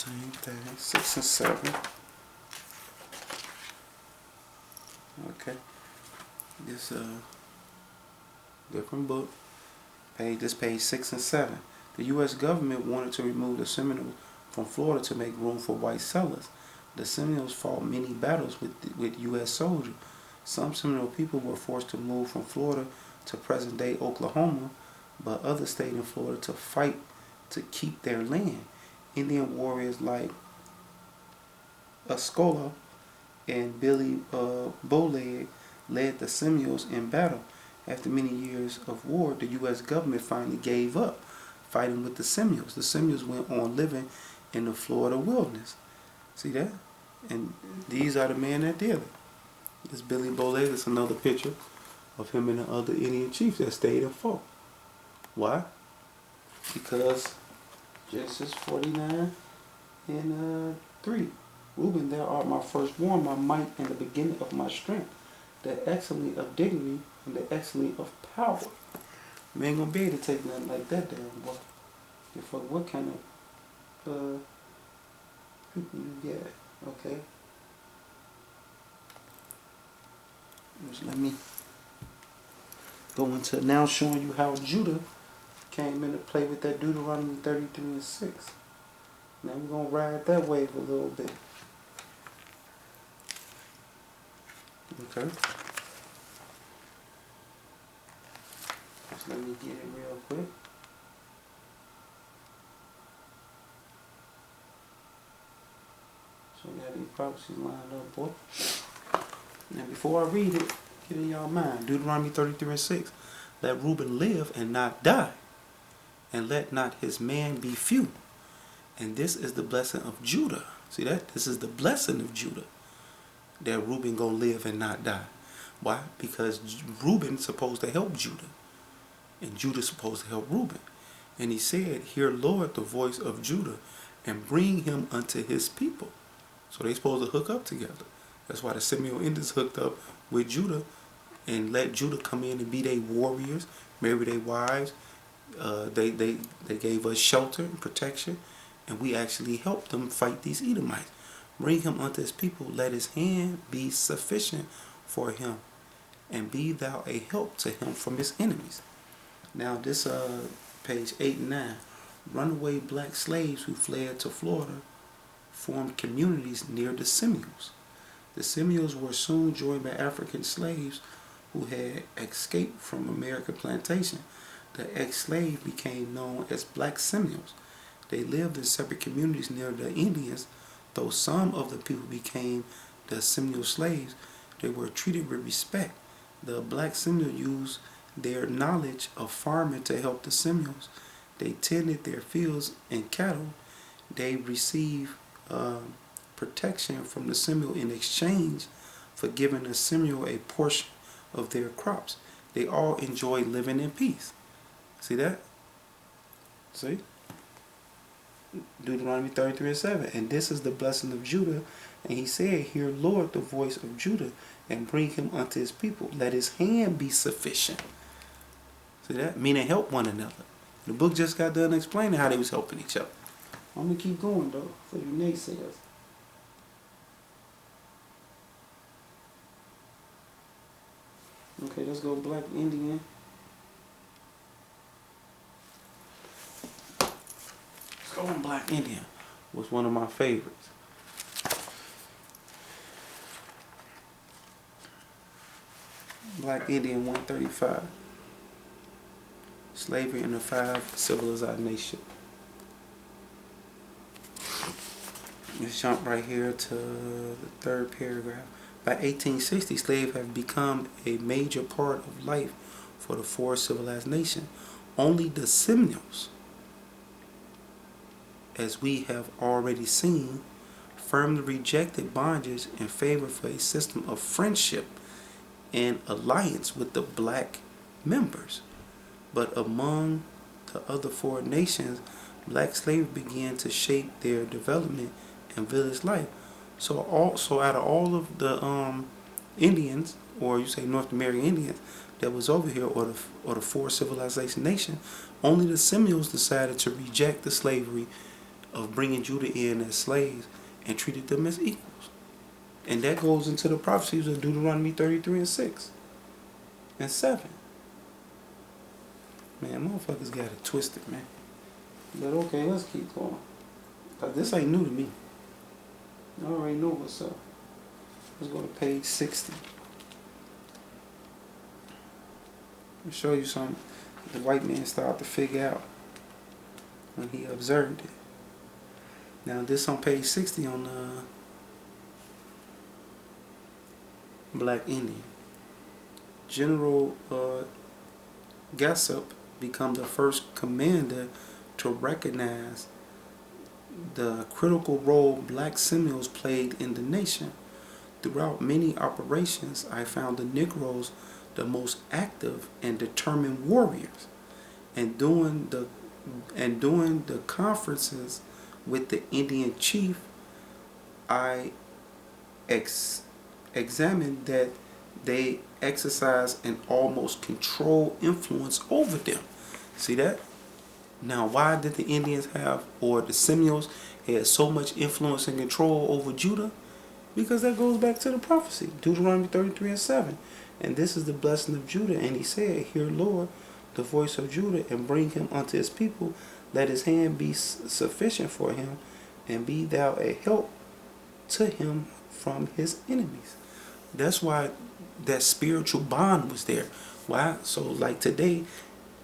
Same thing, 6 and 7. Okay. This different book. This page 6 and 7. The U.S. government wanted to remove the Seminoles from Florida to make room for white settlers. The Seminoles fought many battles with U.S. soldiers. Some Seminole people were forced to move from Florida to present-day Oklahoma, but others stayed in Florida to fight to keep their land. Indian warriors like Ascola and Billy Bowleg led the Seminoles in battle. After many years of war, the U.S. government finally gave up fighting with the Seminoles. The Seminoles went on living in the Florida wilderness. See that? And these are the men that did it. This Billy Bowleg is another picture of him and the other Indian chiefs that stayed and fought. Why? Because Genesis 49 and 3. Reuben, thou art my firstborn, my might, and the beginning of my strength, the excellency of dignity and the excellency of power. You ain't gonna be able to take nothing like that down, boy. What kind of people you get? Okay. Just let me go into now showing you how Judah came into play with that Deuteronomy 33 and 6. Now we're gonna ride that wave a little bit. Okay. Just let me get it real quick. So we got these prophecies lined up, boy. Now before I read it, get in y'all mind. Deuteronomy 33 and 6. Let Reuben live and not die, and let not his man be few. And this is the blessing of Judah. See that? This is the blessing of Judah. That Reuben gonna live and not die. Why? Because Reuben's supposed to help Judah. And Judah's supposed to help Reuben. And he said, hear Lord the voice of Judah, and bring him unto his people. So they supposed to hook up together. That's why the Simeon Indians hooked up with Judah and let Judah come in and be their warriors, marry their wives. They gave us shelter and protection, and we actually helped them fight these Edomites. Bring him unto his people, let his hand be sufficient for him, and be thou a help to him from his enemies. Now this page 8 and 9. Runaway black slaves who fled to Florida formed communities near the Seminoles. The Seminoles were soon joined by African slaves who had escaped from American plantation. The ex-slaves became known as black Seminoles. They lived in separate communities near the Indians. Though some of the people became the Seminole slaves, they were treated with respect. The black Seminoles used their knowledge of farming to help the Seminoles. They tended their fields and cattle. They received protection from the Seminole in exchange for giving the Seminole a portion of their crops. They all enjoyed living in peace. See that? See? Deuteronomy 33 and 7. And this is the blessing of Judah. And he said, hear Lord the voice of Judah, and bring him unto his people. Let his hand be sufficient. See that? Meaning help one another. The book just got done explaining how they was helping each other. I'm going to keep going though, for you naysayers. Okay, let's go Black Indian. Let's go on Black Indian. Was one of my favorites. Black Indian 135. Slavery in the 5 civilized nations. Let's jump right here to the 3rd paragraph. By 1860, slaves have become a major part of life for the 4 civilized nations. Only the Seminoles, as we have already seen, firmly rejected bondage in favor for a system of friendship and alliance with the black members. But among the other 4 nations, black slaves began to shape their development and village life. So out of all of the Indians, or you say North American Indians that was over here, or the 4 civilization nations, only the Seminoles decided to reject the slavery of bringing Judah in as slaves and treated them as equals. And that goes into the prophecies of Deuteronomy 33 and 6 and 7. Man, motherfuckers got it twisted, man. But okay, let's keep going. Cause this ain't new to me. I already know what's up. Let's go to page 60. I'll show you something the white man started to figure out when he observed it. Now this on page 60 on Black Indian. General Gassop became the first commander to recognize the critical role black Seminoles played in the nation. Throughout many operations, I found the Negroes the most active and determined warriors. And during the conferences with the Indian chief, I examined that they exercise an almost controlled influence over them. See that? Now, why did the Indians have, or the Seminoles had so much influence and control over Judah? Because that goes back to the prophecy, Deuteronomy 33 and 7. And this is the blessing of Judah. And he said, hear, Lord, the voice of Judah, and bring him unto his people. Let his hand be sufficient for him, and be thou a help to him from his enemies. That's why that spiritual bond was there. Why? So like today,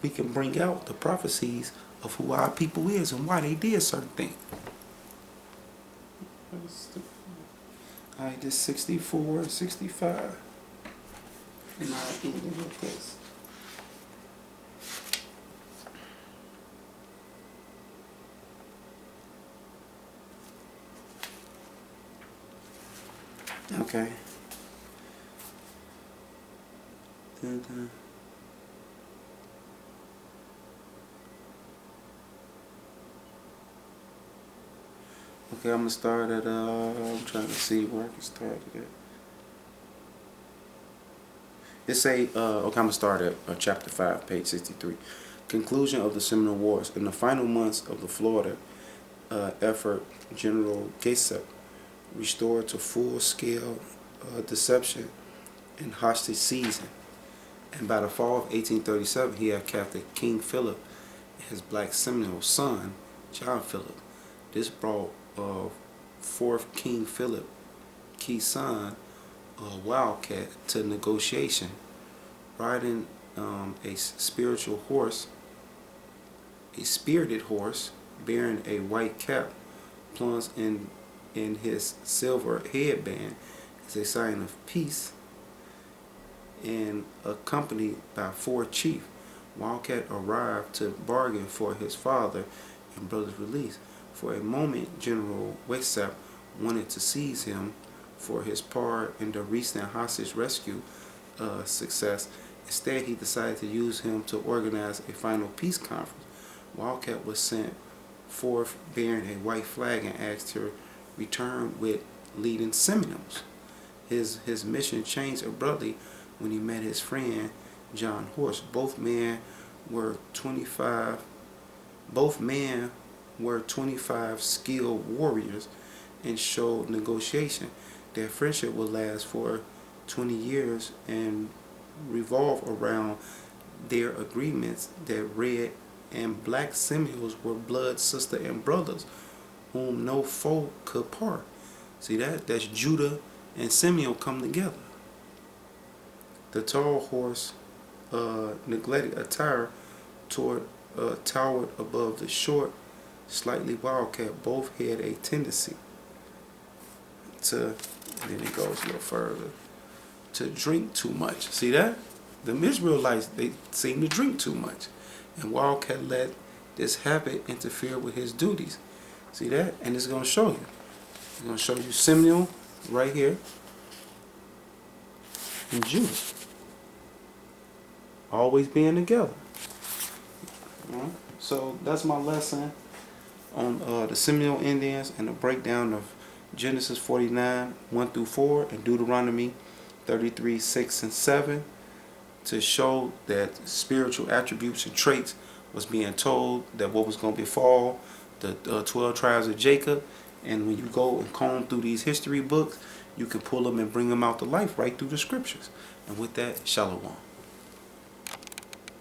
we can bring out the prophecies of who our people is and why they did certain things. Alright, this 64 and 65. And I'll end it with this. Okay. Okay, I'm gonna start at I'm trying to see where I can start it at. It say okay, I'm gonna start at chapter 5, page 63. Conclusion of the Seminole Wars. In the final months of the Florida effort, General Gassop restored to full-scale deception and hostage seizing. And by the fall of 1837, he had captured King Philip and his black Seminole son, John Philip. This brought fourth King Philip, key son, Wildcat, to negotiation, riding a spiritual horse, a spirited horse, bearing a white cap, plunged in his silver headband as a sign of peace, and accompanied by four chiefs. Wildcat arrived to bargain for his father and brother's release. For a moment, General Gassop wanted to seize him for his part in the recent hostage rescue success. Instead, he decided to use him to organize a final peace conference. Wildcat was sent forth bearing a white flag and asked to return with leading Seminoles. His mission changed abruptly when he met his friend John Horse. Both men were 25 skilled warriors and showed negotiation. Their friendship would last for 20 years and revolve around their agreements that red and black Seminoles were blood, sister, and brothers, whom no foe could part. See that? That's Judah and Simeon come together. The tall horse, neglected attire, towered above the short, slightly Wildcat. Both had a tendency to, and then it goes a little further, to drink too much. See that? The Israelites, they seem to drink too much. And Wildcat let this habit interfere with his duties. See that? And it's going to show you. It's going to show you Simeon right here and Judah always being together. Right? So that's my lesson on the Seminole Indians and the breakdown of Genesis 49, 1 through 4, and Deuteronomy 33, 6 and 7, to show that spiritual attributes and traits was being told, that what was going to befall the 12 tribes of Jacob. And when you go and comb through these history books, you can pull them and bring them out to life right through the scriptures. And with that, shalom.